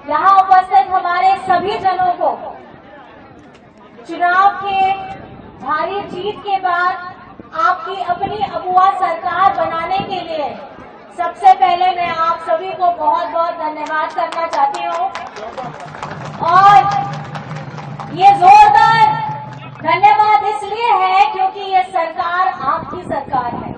यहाँ उपस्थित हमारे सभी जनों को चुनाव के भारी जीत के बाद आपकी अपनी अगुआ सरकार बनाने के लिए सबसे पहले मैं आप सभी को बहुत बहुत धन्यवाद करना चाहती हूँ। और ये जोरदार धन्यवाद इसलिए है क्योंकि ये सरकार आपकी सरकार है,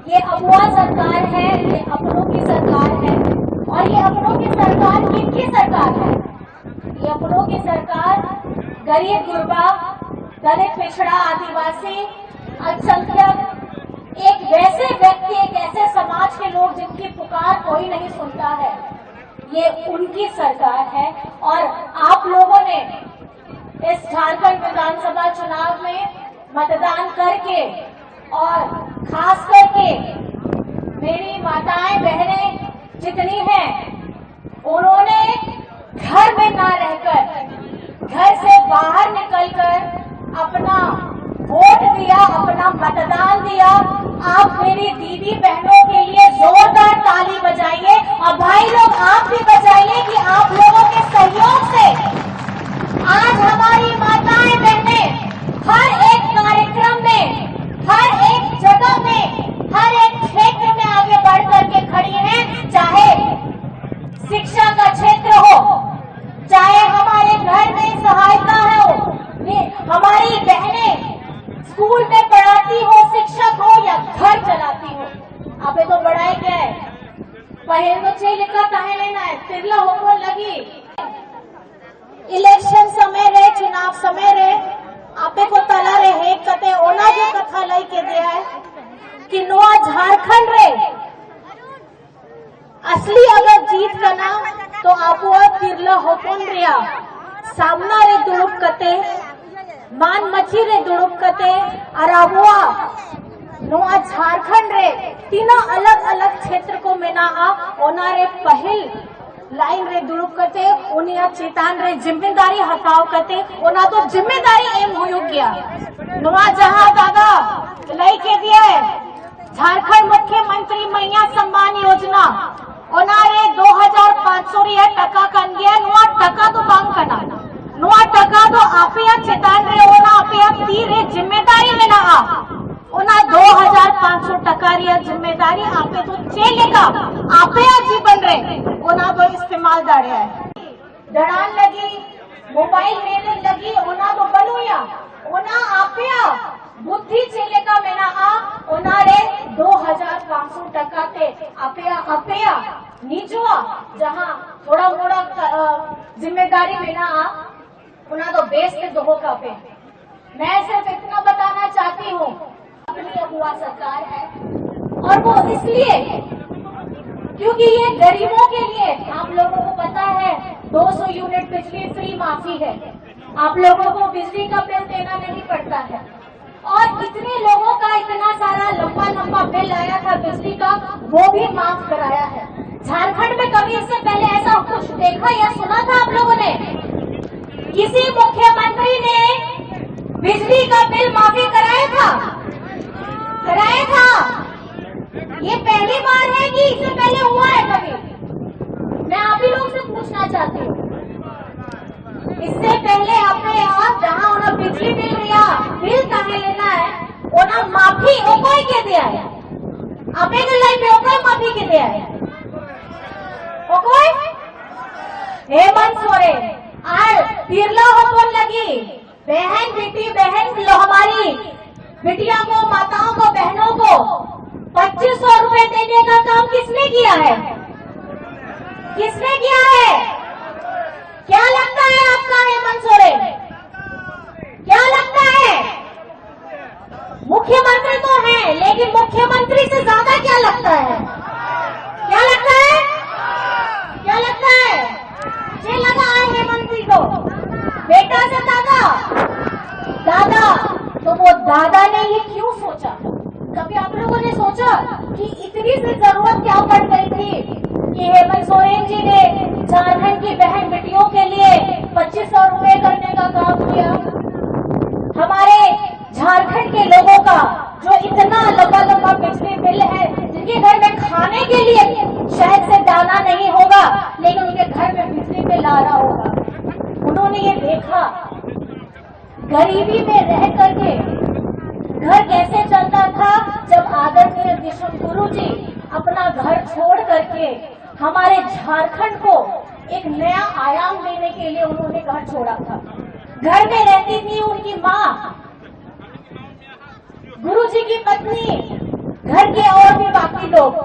ये अगुआ सरकार है, ये अपनों की सरकार है। और ये अपनों की सरकार किनकी सरकार है? ये अपनों की सरकार गरीब गुरबा, दलित, पिछड़ा, आदिवासी, अल्पसंख्यक, एक वैसे व्यक्ति, एक ऐसे समाज के लोग जिनकी पुकार कोई नहीं सुनता है, ये उनकी सरकार है। और आप लोगों ने इस झारखंड विधानसभा चुनाव में मतदान करके और खास करके मेरी माताएं बहनें जितनी हैं, उन्होंने घर में ना रहकर घर से बाहर निकलकर अपना वोट दिया, अपना मतदान दिया। आप मेरी दीदी बहनों के लिए जोरदार ताली बजाइए और भाई लोग आप भी बजाइए कि आप लोगों के सहयोग से आज हमारी माताएं बहनें हर एक कार्यक्रम में, हर एक जगह में, हर एक क्षेत्र में आगे बढ़ करके खड़ी हैं। चाहे शिक्षा का क्षेत्र हो, चाहे हमारे घर में सहायता हो, हमारी बहनें स्कूल में पढ़ाती हो, शिक्षक हो या घर चलाती हो। अबे तो बड़ाई क्या है, पहले तो चाहिए लिखा कहे लेना है, तिरला होकर लगी। इलेक्शन समय रहे, चुनाव समय रहे, आपे को तला रहे कते ओना जो कथा लाई के दिया है कि नुआ झारखंड रे असली अगर जीत करना तो आपो तिरला होपन रिया सामना रे दुड़ुप कते मान मछी रे दुड़ुप कते अराबुआ नुआ झारखंड रे तीना अलग अलग क्षेत्र को मेना ओना रे पहल लाइन रे दुड़ुप कते उनिया चेतान रे जिम्मेदारी हटाव कते ओना तो जिम्मेदारी एम हो गया। नुआ जहां दादा लई के दिया है झारखंड मुख्यमंत्री मैया सम्मान योजना ओना रे 2500 रिया टका कन गया। नुआ टका तो बांग कना, नुआ टका तो आपिया चेतान रे ओना आपिया तीर रे जिम्मेदारी लेना ओना 2500 टका रिया जिम्मेदारी आपे तो चलेगा आपिया जीवन रे ओना तो इस्तेमाल दाड़े है। दड़ान लगी, मोबाइल मेले लगी, ओना तो बनुया ओना आपिया बुद्धि चलेगा मेना ओना रे 2500 टका ते आपिया नीचुआ जहां थोड़ा मोड़ा जिम्मेदारी मेना उना तो बेस के दोहो का पे। मैं सिर्फ इतना बताना चाहती हूँ, अपनी अगुआ सरकार है और वो इसलिए क्योंकि ये गरीबों के लिए, आप लोगों को पता है 200 यूनिट बिजली फ्री माफी है, आप लोगों को बिजली का बिल देना नहीं पड़ता है। और इतने लोगों का इतना सारा लंबा लंबा बिल आया था बिजली का, वो भी माफ कराया है। झारखंड में कभी इससे पहले ऐसा कुछ देखा या सुना था आप लोगों ने? किसी मुख्यमंत्री ने बिजली का बिल माफी कराया था? कराया था? ये पहली बार है कि इससे पहले हुआ है कभी? मैं आप ही लोग से पूछना चाहती हूँ, इससे पहले आपने यहाँ जहाँ उन्हें बिजली बिल दिया, बिल कहे लेना है, उन्हें माफी ओकोई के दिया है? आपे के लाइन में ओकोई माफी के दिया है? ओकोई? हेमंत सोरेन और तिरला होपन लगी बहन बेटी बहन हमारी बिटिया को, माताओं को, बहनों को 2500 रुपए देने का काम किसने किया है? किसने किया है? क्या लगता है आपका हेमंत सोरेन? क्या लगता है? मुख्यमंत्री तो है, लेकिन मुख्यमंत्री से ज्यादा क्या लगता है? क्या लगता है? क्या लगता है? मुझे लगा है हेमंत जी को बेटा से दादा तो वो दादा ने ये क्यों सोचा? कभी आप लोगों ने सोचा कि इतनी सी जरूरत क्या पड़ गई थी कि हेमंत सोरेन जी ने झारखंड की बहन बेटियों के लिए 2500 रुपए करने का काम किया? हमारे झारखंड के लोगों का जो इतना लंबा लंबा बिजली बिल है, जिनके घर में खाने के लिए शायद से दाना नहीं होगा, लेकिन उनके घर में बिजली देखा गरीबी में रह करके घर कैसे चलता था, जब आदरणीय विश्व गुरु जी अपना घर छोड़ करके हमारे झारखंड को एक नया आयाम देने के लिए उन्होंने घर छोड़ा था। घर में रहती थी उनकी माँ, गुरु जी की पत्नी, घर के और भी बाकी लोग।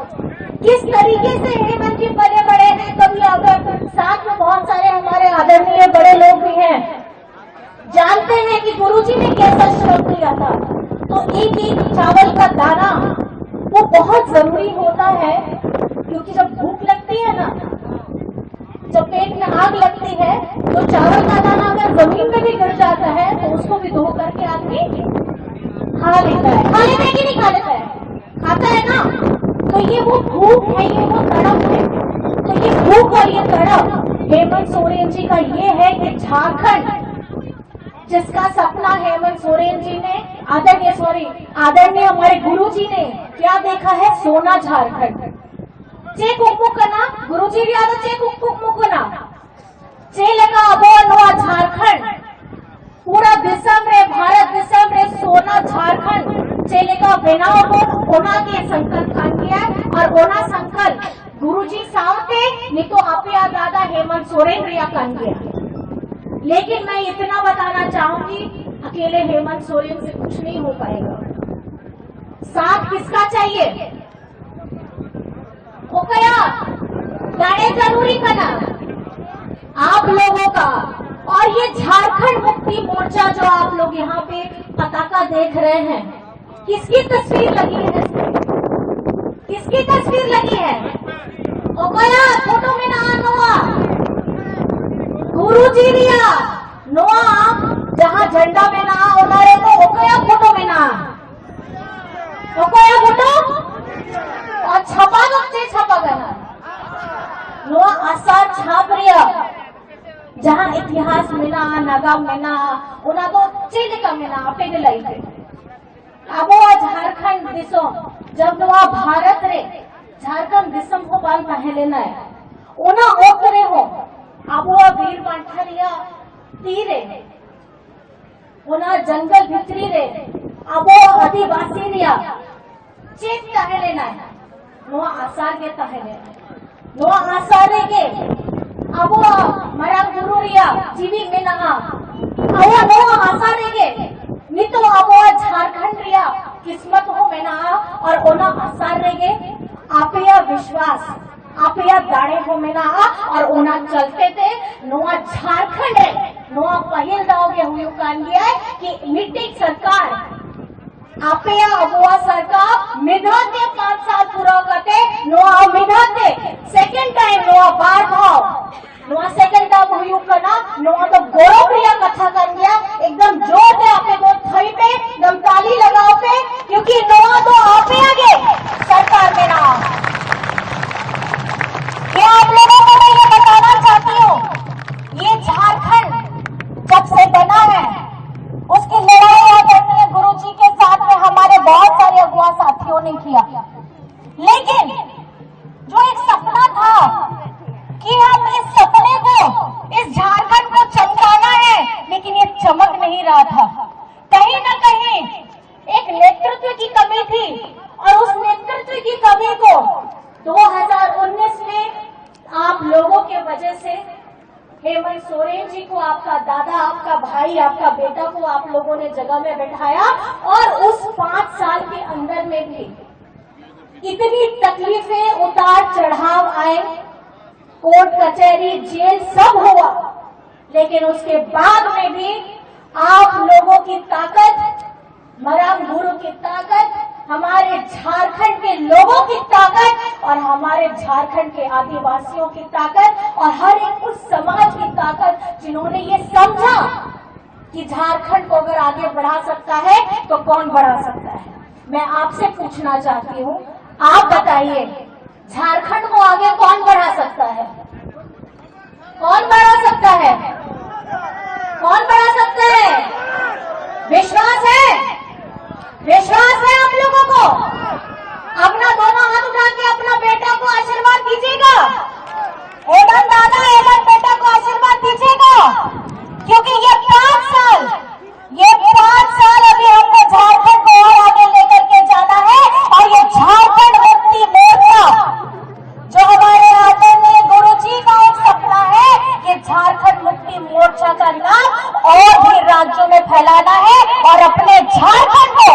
किस तरीके से हेमंत जी पले बड़े हैं, कभी अगर साथ में बहुत सारे हमारे आदरणीय बड़े लोग भी हैं, जानते हैं कि गुरुजी ने कैसा श्रम किया था। तो एक एक चावल का दाना वो बहुत जरूरी होता है, क्योंकि जब भूख लगती है ना, जब पेट में आग लगती है, तो चावल का दाना अगर जमीन में भी गिर जाता है तो उसको भी धो करके आदमी खा लेता है। खा लेता है कि नहीं खा लेता है? खाता है ना। तो ये वो भूख है, ये वो तड़प है। तो ये भूख और ये तड़प हेमंत सोरेन जी का ये है कि झारखंड जिसका सपना हेमंत सोरेन जी ने आदरणीय हमारे गुरु जी ने क्या देखा है, सोना झारखंड। चेक उकमुकना गुरु जी याद चेक उकमुकना चेलगा अबो नवा झारखंड पूरा दिसम रे भारत दिसम रे सोना झारखंड चेलेगा बेनाव ओना के संकल्प कान गया और ओना संकल्प गुरुजी सावते नहीं तो आपे दादा हेमंत सोरेन रिया कान गया। लेकिन मैं इतना बताना चाहूंगी, अकेले हेमंत सोरेन से कुछ नहीं हो पाएगा। साथ किसका चाहिए? हो गया गाने जरूरी करना आप लोगों का। और ये झारखंड मुक्ति मोर्चा जो आप लोग यहाँ पे पताका देख रहे हैं, किसकी तस्वीर लगी है? किसकी तस्वीर लगी है? ओ गया फोटो में ना नोआ गुरु जी रिया नोआ जहाँ झंडा में ना उनारे को ओ गया फोटो में ना ओ गया फोटो और छपा बच्चे छपा गया नोआ आसार छाप रिया जहाँ इतिहास में ना नागाम में ना उना तो चिलिका में ना आपे लाई थे। अब झारखंड दिसम जब नवा भारत रे झारखंड दिसम को बाल पहले न है उना ओकरे हो अब वीर बांठरिया तीरे उना जंगल भितरी रे अब आदिवासी रिया चेत पहले न है नवा आसार के पहले नवा आसार के अब मरा गुरु रिया जीवी में ना अब नवा आसार के नहीं तो अब झारखंड रिया किस्मत हो में ना और ओना आसार रहेगे आपया विश्वास आपया दाड़े हो में ना और ओना चलते थे नोआ झारखंड है नोआ पहल दाओगे हुई कान गया है कि मिट्टी सरकार आपया अबुआ सरकार मिधाते 5 साल पूरा करते नोआ मिधाते सेकंड टाइम नोआ बार भाव नोआ सेकंड टाइम हुई करना नोआ तो गौरव प्रिया कथा कर गया एकदम जोर दे आपे को थई पे एकदम ताली लगाओ पे क्योंकि नोआ तो आपे आगे सरकार में ना। ये आप लोगों को मैं ये बताना चाहती हूँ, ये झारखंड जब से बना है उसकी लड़ाई आदरणीय गुरु जी के साथ में हमारे बहुत सारे अगुआ साथियों ने किया, लेकिन जो एक सपना था कि हम इस सपने को इस झारखंड को चमकाना है, लेकिन ये चमक नहीं रहा था। कहीं न कहीं एक नेतृत्व की कमी थी और उस नेतृत्व की कमी को 2019 में आप लोगों के वजह से हेमंत सोरेन जी को आपका दादा, आपका भाई, आपका बेटा को आप लोगों ने जगह में बैठाया और उस 5 साल के अंदर में भी इतनी तकलीफें उतार चढ़ाव आए, कोर्ट कचहरी जेल सब हुआ, लेकिन उसके बाद में भी आप लोगों की ताकत, मराम गुरु की ताकत, हमारे झारखंड के लोगों की ताकत और हमारे झारखंड के आदिवासियों की ताकत और हर एक उस समाज की ताकत जिन्होंने ये समझा कि झारखंड को अगर आगे बढ़ा सकता है तो कौन बढ़ा सकता है। मैं आपसे पूछना चाहती हूँ, आप बताइए झारखंड को आगे कौन बढ़ा सकता है? कौन बढ़ा सकता है? कौन बढ़ा सकता है? विश्वास है? विश्वास है आप लोगों को? अपना दोनों हाथ उठा के अपना बेटा को आशीर्वाद दीजिएगा। एवं दादा एवं बेटा को आशीर्वाद दीजिएगा, क्योंकि ये झारखंड मुक्ति मोर्चा का नाम और भी राज्यों में फैलाना है और अपने झारखंड को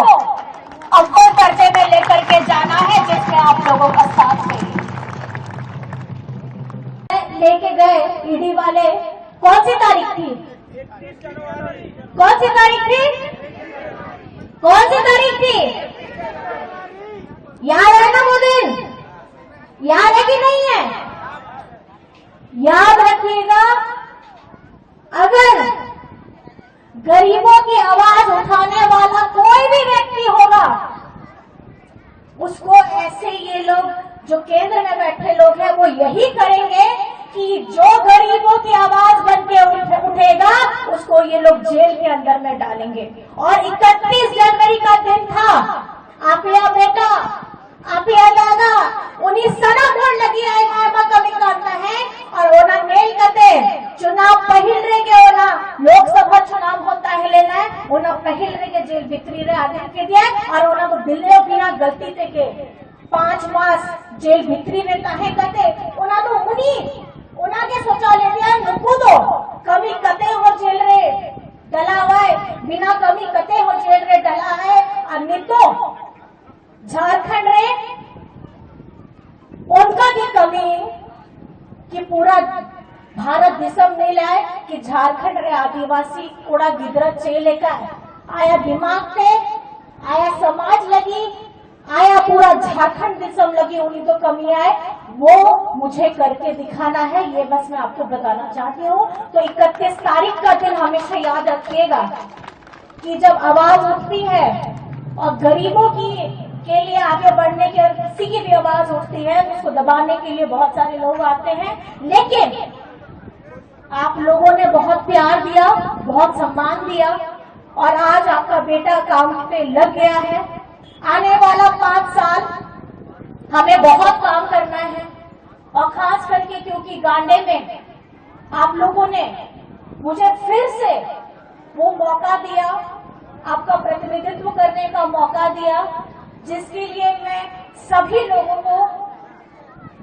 अव्वल दर्जे में लेकर के जाना है, जिसमें आप लोगों का साथ चाहिए। लेके गए ईडी वाले, कौन सी तारीख थी? कौन सी तारीख थी? कौन सी तारीख थी? याद है ना वो दिन? याद है कि नहीं है? याद रखिएगा, अगर गरीबों की आवाज उठाने वाला कोई भी व्यक्ति होगा, उसको ऐसे ये लोग जो केंद्र में बैठे लोग हैं वो यही करेंगे कि जो गरीबों की आवाज बन के उठेगा उसको ये लोग जेल के अंदर में डालेंगे। और 31 जनवरी का दिन था, आप या बेटा, आप या दादा, उन्हीं सना कोण लगी है कमी करता है और ओना मेल करते चुनाव पहिल रे के ओना लोकसभा चुनाव होता है लेना है ओना पहिल रे के जेल भितरी रे आदमी के दिया और ओना को दिल्ली बिना गलती थे के 5 मास जेल भितरी रे काहे करते ओना तो उना के शौचालय दिया नुकू दो कमी कते हो जेल रे डला हुआ है, बिना कमी कते हो जेल रे डला है। और नहीं तो झारखंड रे उनका की कमी कि पूरा भारत देशम नहीं लाए कि झारखंड रे आदिवासी कोड़ा गिदरा चेले का आया दिमाग पे, आया समाज लगी, आया पूरा झारखंड देशम लगी, उन्हीं तो कमी आए, वो मुझे करके दिखाना है। ये बस मैं आपको बताना चाहती हूँ। तो 31 तारीख का दिन हमेशा याद रखिएगा कि जब आवाज उठती है और गरीबों के लिए आगे बढ़ने के, किसी की भी आवाज उठती है तो उसको दबाने के लिए बहुत सारे लोग आते हैं। लेकिन आप लोगों ने बहुत प्यार दिया, बहुत सम्मान दिया और आज आपका बेटा काम पे लग गया है। आने वाला 5 साल हमें बहुत काम करना है और खास करके क्योंकि गांडे में आप लोगों ने मुझे फिर से वो मौका दिया, आपका प्रतिनिधित्व करने का मौका दिया, जिसके लिए मैं सभी लोगों को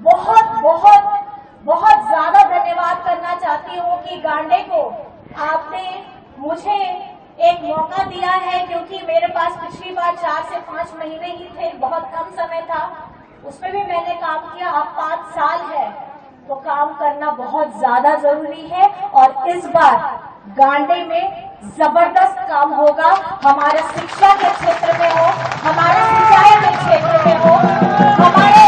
बहुत बहुत बहुत ज्यादा धन्यवाद करना चाहती हूँ कि गांडे को आपने मुझे एक मौका दिया है, क्योंकि मेरे पास पिछली बार 4 से 5 महीने ही थे, बहुत कम समय था, उसमें भी मैंने काम किया। अब 5 साल है तो काम करना बहुत ज्यादा जरूरी है और इस बार गांडे में जबरदस्त काम होगा। हमारे शिक्षा के क्षेत्र में हो, हमारे सिंचाई के क्षेत्र में हो, हमारे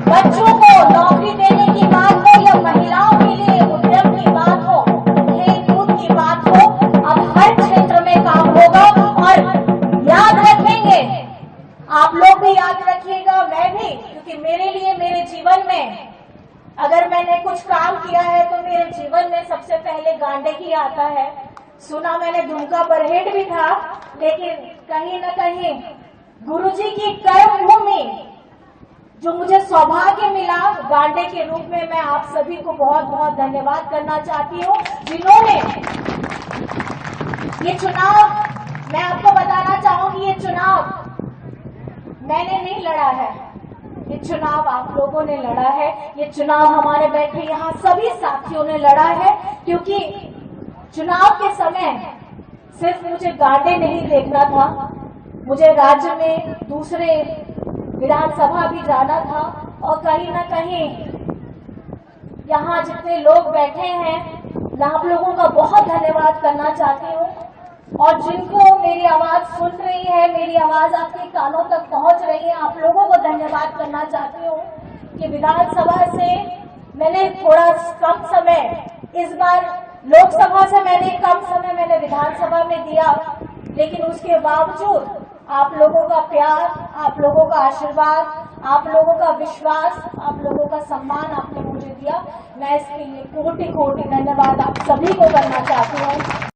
बच्चों को नौकरी देने की बात हो या महिलाओं के लिए उद्यम की बात हो, खेल कूद की बात हो, अब हर क्षेत्र में काम होगा। और याद रखेंगे, आप लोग भी याद रखिएगा, मैं भी, क्योंकि मेरे लिए मेरे जीवन में अगर मैंने कुछ काम किया है तो मेरे जीवन में सबसे पहले गांडे ही आता है। सुना मैंने दुमका बरहेट भी था, लेकिन कहीं न कहीं गुरुजी की कर्म भूमि जो मुझे सौभाग्य मिला गांडे के रूप में, मैं आप सभी को बहुत बहुत धन्यवाद करना चाहती हूँ, जिन्होंने ये चुनाव, मैं आपको बताना चाहूंगी, ये चुनाव मैंने नहीं लड़ा है, ये चुनाव आप लोगों ने लड़ा है, ये चुनाव हमारे बैठे यहाँ सभी साथियों ने लड़ा है। क्योंकि चुनाव के समय सिर्फ मुझे गांडे नहीं देखना था, मुझे राज्य में दूसरे विधानसभा भी जाना था और कहीं न कहीं यहाँ जितने लोग बैठे हैं मैं आप लोगों का बहुत धन्यवाद करना चाहती हूँ। और जिनको मेरी आवाज सुन रही है, मेरी आवाज आपके कानों तक पहुंच रही है, आप लोगों को धन्यवाद करना चाहती हूँ कि विधानसभा से मैंने थोड़ा कम समय, इस बार लोकसभा से मैंने कम समय मैंने विधानसभा में दिया, लेकिन उसके बावजूद आप लोगों का प्यार, आप लोगों का आशीर्वाद, आप लोगों का विश्वास, आप लोगों का सम्मान आपने मुझे दिया, मैं इसके लिए कोटि कोटि धन्यवाद आप सभी को करना चाहती हूँ।